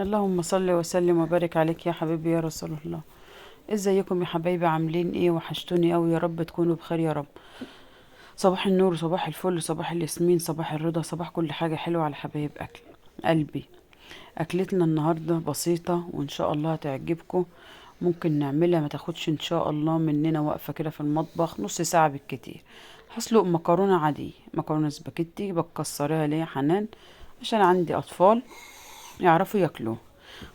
اللهم صل وسلم وبارك عليك يا حبيبي يا رسول الله. ازيكم يا حبايبي؟ عاملين ايه؟ وحشتوني قوي، يا رب تكونوا بخير يا رب. صباح النور، صباح الفل، صباح الياسمين، صباح الرضا، صباح كل حاجة حلوة على حبايب اكل قلبي. اكلتنا النهاردة بسيطة وان شاء الله هتعجبكم. ممكن نعملها، ما تاخدش ان شاء الله مننا وقفة كده في المطبخ نص ساعة بالكتير. هسلق مكرونة عادية، مكرونة سباكيتي بكسرها ليه يا حنان عشان عندي اطفال يعرفوا ياكلوه.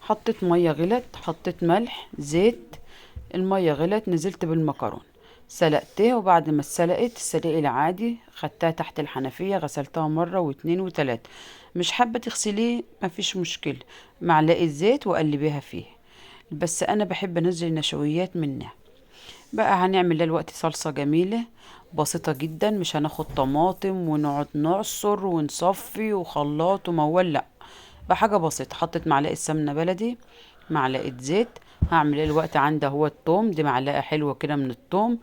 حطيت ميه غلت، حطيت ملح زيت. الميه غلت، نزلت بالمكرونه سلقتها، وبعد ما اتسلقت السلق العادي خدتها تحت الحنفية، غسلتها مرة واتنين وتلاتة. مش حابة تغسليه مفيش مشكلة، معلقة زيت وقلبيها فيه. بس انا بحب انزل النشويات منها. بقى هنعمل دلوقتي صلصة جميلة بسيطة جدا، مش هناخد طماطم ونقعد نعصر ونصفي وخلاط وموال، لا. بحاجة بسيطة، حطيت معلقة سمنة بلدي، معلقة زيت. هعمل ايه الوقت؟ عندي هو التوم، دي معلقة حلوة كده من التوم.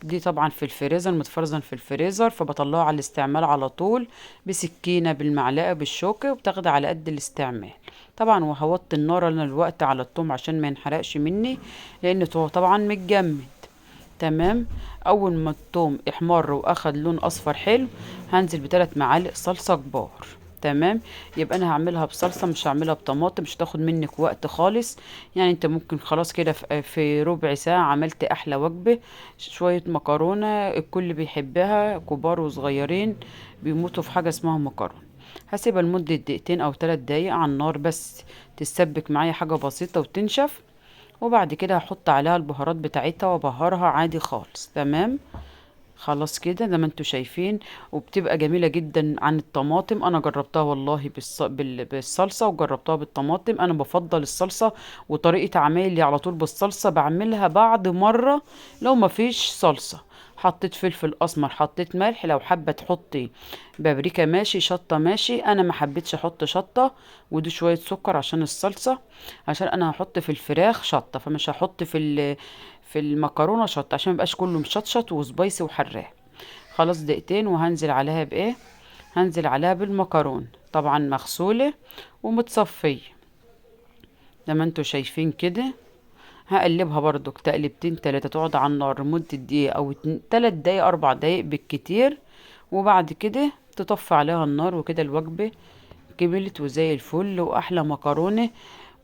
دي طبعا في الفريزر، متفرزن في الفريزر، فبطلعه على الاستعمال على طول بسكينة بالمعلقة بالشوكة، وبتاخد على قد الاستعمال. طبعا وهوطي النار انا الوقت على التوم عشان ما ينحرقش مني، لان هو طبعا متجمد. تمام. اول ما التوم احمر واخد لون اصفر حلو، هنزل بثلاث معالق صلصة كبار. تمام. يبقى انا هعملها بصلصه، مش هعملها بطماطم، مش هتاخد منك وقت خالص. يعني انت ممكن خلاص كده في ربع ساعه عملت احلى وجبه. شويه مكرونه الكل بيحبها، كبار وصغيرين بيموتوا في حاجه اسمها مكرونه. هسيبها لمده دقيقتين او 3 دقايق على النار بس، تتسبك معايا حاجه بسيطه وتنشف. وبعد كده هحط عليها البهارات بتاعتها وبهرها عادي خالص. تمام. خلاص كده زي ما انتوا شايفين، وبتبقى جميلة جدا عن الطماطم. انا جربتها والله بالصلصة، وجربتها بالطماطم. انا بفضل الصلصة، وطريقة عمايلي على طول بالصلصة بعملها بعد مرة لو ما فيش صلصة. حطيت فلفل اسمر، حطيت ملح، لو حابة تحطي بابريكا ماشي، شطة ماشي. انا ما حبيتش احط شطة. ودي شوية سكر عشان الصلصة، عشان انا هحط في الفراخ شطة، فمش هحط في المكرونه شطه عشان ميبقاش كله مشطشط وسبايسي وحراق. خلاص دقيقتين وهنزل عليها بايه؟ هنزل عليها بالمكرونه، طبعا مغسوله ومتصفيه زي ما انتوا شايفين كده. هقلبها برضو تقلبتين تلاتة، تقعد على النار لمدة دقيقة او 3 دقايق 4 دقايق بالكتير. وبعد كده تطفي عليها النار، وكده الوجبة كملت وزي الفل واحلى مكرونه.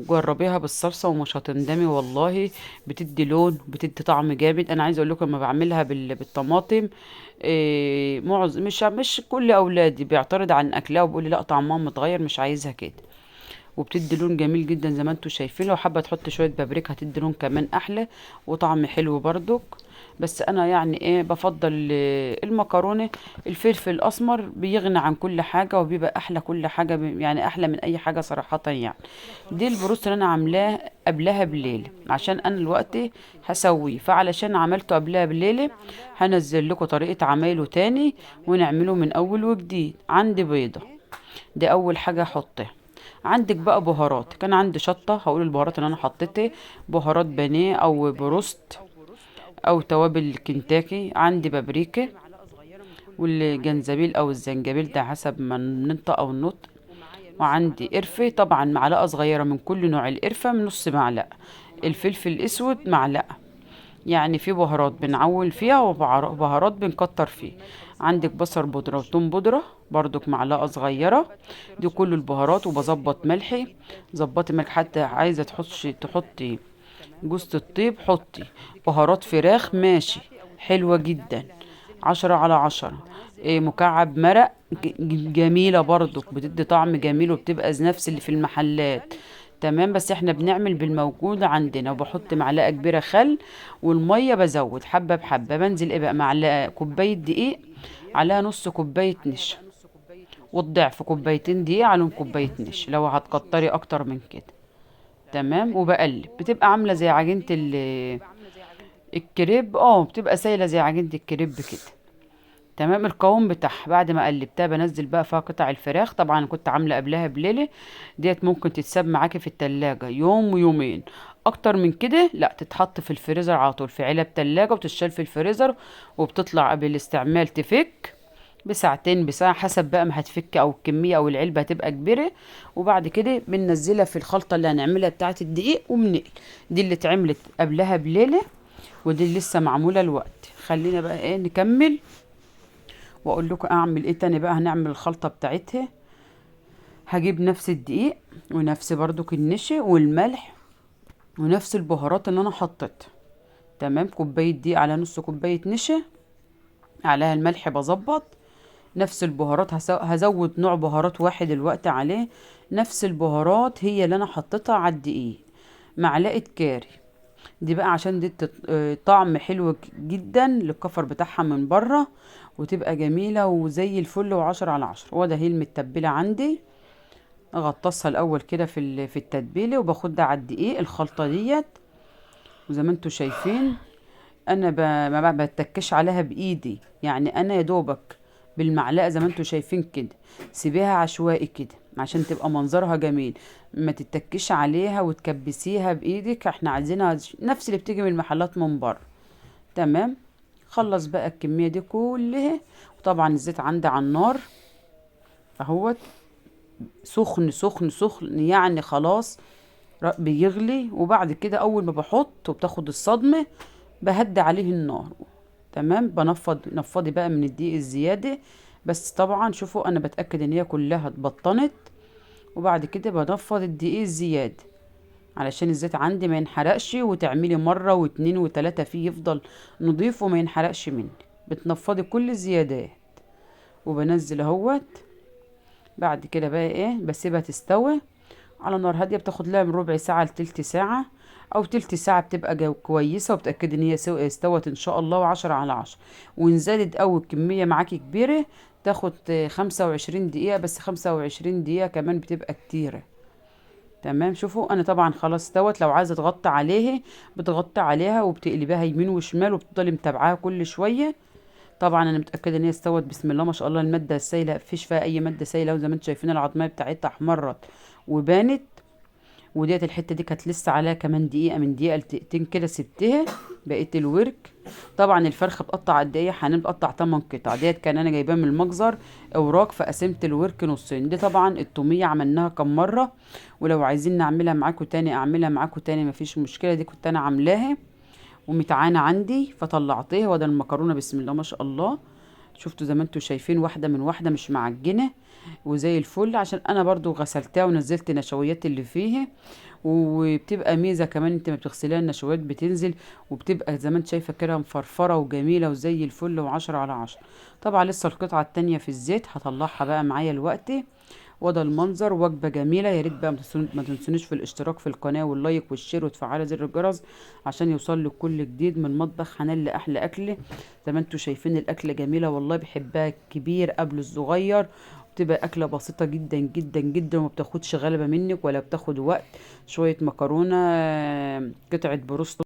جربيها بالصلصه ومش هتندمي والله. بتدي لون، بتدي طعم جامد. انا عايزه اقول لكم لما بعملها بالطماطم، معظم مش كل اولادي بيعترض عن اكلها وبيقول لي لا طعمها متغير مش عايزها كده. وبتدي لون جميل جدا زي ما انتوا شايفين. لو حابه تحط شويه بابريكا هتدي لون كمان احلى وطعم حلو برضك. بس انا يعني ايه بفضل المكرونه. الفلفل الاسمر بيغني عن كل حاجه وبيبقى احلى كل حاجه، يعني احلى من اي حاجه صراحه يعني. دي البروست اللي انا عاملاه قبلها بليله عشان انا الوقت هسويه، فعلشان عملته قبلها بليله هنزل لكم طريقه عمايله تاني ونعمله من اول وجديد. عندي بيضه، دي اول حاجه احطها. عندك بقى بهارات، كان عندي شطه، هقول البهارات اللي انا حطيتها. بهارات بانيه او بروست او توابل كنتاكي. عندي بابريكا والجنزبيل او الزنجبيل، ده حسب ما ننطق او النطق. وعندي قرفة، طبعا معلقة صغيرة من كل نوع. القرفة من نص معلقة، الفلفل الاسود معلقة. يعني في بهارات بنعول فيها وبهارات بنكتر فيه. عندك بصل بودرة وتوم بودرة برضك معلقة صغيرة. دي كل البهارات. وبظبط ملحي، ظبطي ملح، حتى عايزة تحطي جوزة الطيب حطي. بهارات فراخ ماشي، حلوة جدا، 10/10. إيه مكعب مرق جميلة برضك، بتدي طعم جميل وبتبقى نفس اللي في المحلات. تمام. بس احنا بنعمل بالموجود عندنا، وبحط معلقة كبيرة خل. والمية بزود حبة بحبة. بنزل ايه بقى؟ معلقة كوباية دقيق عليها نص كوباية نشا، والضعف كوبايتين دقيق عليهم كوباية نشا لو هتكتري اكتر من كده. تمام. وبقلب، بتبقى عاملة زي عجينة الكريب. بتبقى سايلة زي عجينة الكريب كده. تمام. القوام بتاعها بعد ما قلبتها بنزل بقى فيها قطع الفراخ. طبعا كنت عاملة قبلها بليلة. ديت ممكن تتساب معاكي في التلاجة يوم ويومين. اكتر من كده لا، تتحط في الفريزر على طول في علب تلاجة وتتشال في الفريزر، وبتطلع قبل الاستعمال تفك بساعتين بساعة حسب بقى ما هتفك او الكمية او العلبة هتبقى كبيرة. وبعد كده بننزلها في الخلطة اللي هنعملها بتاعة الدقيق وبنقل. دي اللي اتعملت قبلها بليلة، ودي اللي لسه معمولة الوقت. خلينا بقى ايه نكمل واقول لكم اعمل ايه تاني. بقى هنعمل الخلطة بتاعتها. هجيب نفس الدقيق ونفس برضو النشا والملح ونفس البهارات اللي انا حطيتها. تمام، كوباية دقيق على نص كوباية نشا، عليها الملح بظبط. نفس البهارات هزود نوع بهارات واحد الوقت عليه. نفس البهارات هي اللي انا حطيتها على الدقيق. معلقة كاري، دي بقى عشان دي طعم حلو جدا للكفر بتاعها من بره، وتبقى جميلة وزي الفل وعشرة على عشرة. وده هي المتبلة عندي. اغطسها الاول كده في التتبيله وباخدها على الدقيق الخلطه ديت. وزي ما انتوا شايفين انا ما بتكش عليها بايدي، يعني انا يا دوبك بالمعلقه زي ما انتوا شايفين كده. سيبيها عشوائي كده عشان تبقى منظرها جميل. ما تتكش عليها وتكبسيها بايدك، احنا عايزينها نفس اللي بتيجي من المحلات من بره. تمام. خلص بقى الكميه دي كلها. وطبعا الزيت عندي على النار اهوت، سخن سخن سخن يعني خلاص بيغلي. وبعد كده اول ما بحط وبتاخد الصدمة بهدي عليه النار. تمام، نفضي بقى من الدقيق الزيادة. بس طبعا شوفوا انا بتأكد ان هي كلها اتبطنت. وبعد كده بنفض الدقيق الزيادة علشان الزيت عندي ما ينحرقش، وتعملي مرة واتنين وتلاتة فيه يفضل نضيف وما ينحرقش مني. بتنفضي كل الزيادات. وبنزل اهوت. بعد كده بقى ايه بسيبها تستوي على نار هاديه. بتاخد لها من ربع ساعه لتلت ساعه او تلت ساعه بتبقى كويسه. وبتاكد ان هي استوت ان شاء الله وعشرة على عشرة. وان زادت او الكميه معاكي كبيره تاخد 25 دقيقه. بس 25 دقيقه كمان بتبقى كتيره. تمام، شوفوا انا طبعا خلاص استوت. لو عايزه تغطي عليه بتغطي عليها وبتقلبيها يمين وشمال وبتفضلي متابعاها كل شويه. طبعا انا متاكده ان هي استوت بسم الله ما شاء الله. الماده السائله مفيش فيها اي ماده سائله، وزي ما انتم شايفين العظميه بتاعتها احمرت وبانت. وديت الحته دي كانت لسه عليها كمان دقيقه، من دقيقه لدقيقتين كده سبتها. بقيت الورك. طبعا الفرخه بتقطع قد ايه؟ حنان بتقطع 8 قطع. ديت كان انا جايباه من المجزر اوراق، فقسمت الورك نصين. دي طبعا التوميه عملناها كم مره، ولو عايزين نعملها معاكم تاني اعملها معاكم تاني مفيش مشكله. دي كنت انا عاملاها ومتعانه عندي فطلعتيها. وده المكرونه بسم الله ما شاء الله. شفتوا زي ما انتوا شايفين واحده من واحده مش معجنه وزي الفل، عشان انا برضو غسلتها ونزلت النشويات اللي فيها. وبتبقى ميزه كمان انت ما بتغسليها النشويات بتنزل، وبتبقى زي ما انت شايفه كده مفرفره وجميله وزي الفل وعشرة على عشرة. طبعا لسه القطعه التانية في الزيت هطلعها بقى معايا الوقت. وده المنظر. وجبه جميله. يا ريت بقى ما تنسونيش في الاشتراك في القناه واللايك والشير وتفعلوا زر الجرس عشان يوصل لك كل جديد من مطبخ حنان لاحلى اكل. زي ما انتوا شايفين الاكله جميله والله، بيحبها الكبير قبل الصغير. بتبقى أكلة بسيطة جدا جدا جدا وما بتاخدش غلبة منك ولا بتاخد وقت. شوية مكرونة، قطعة بروست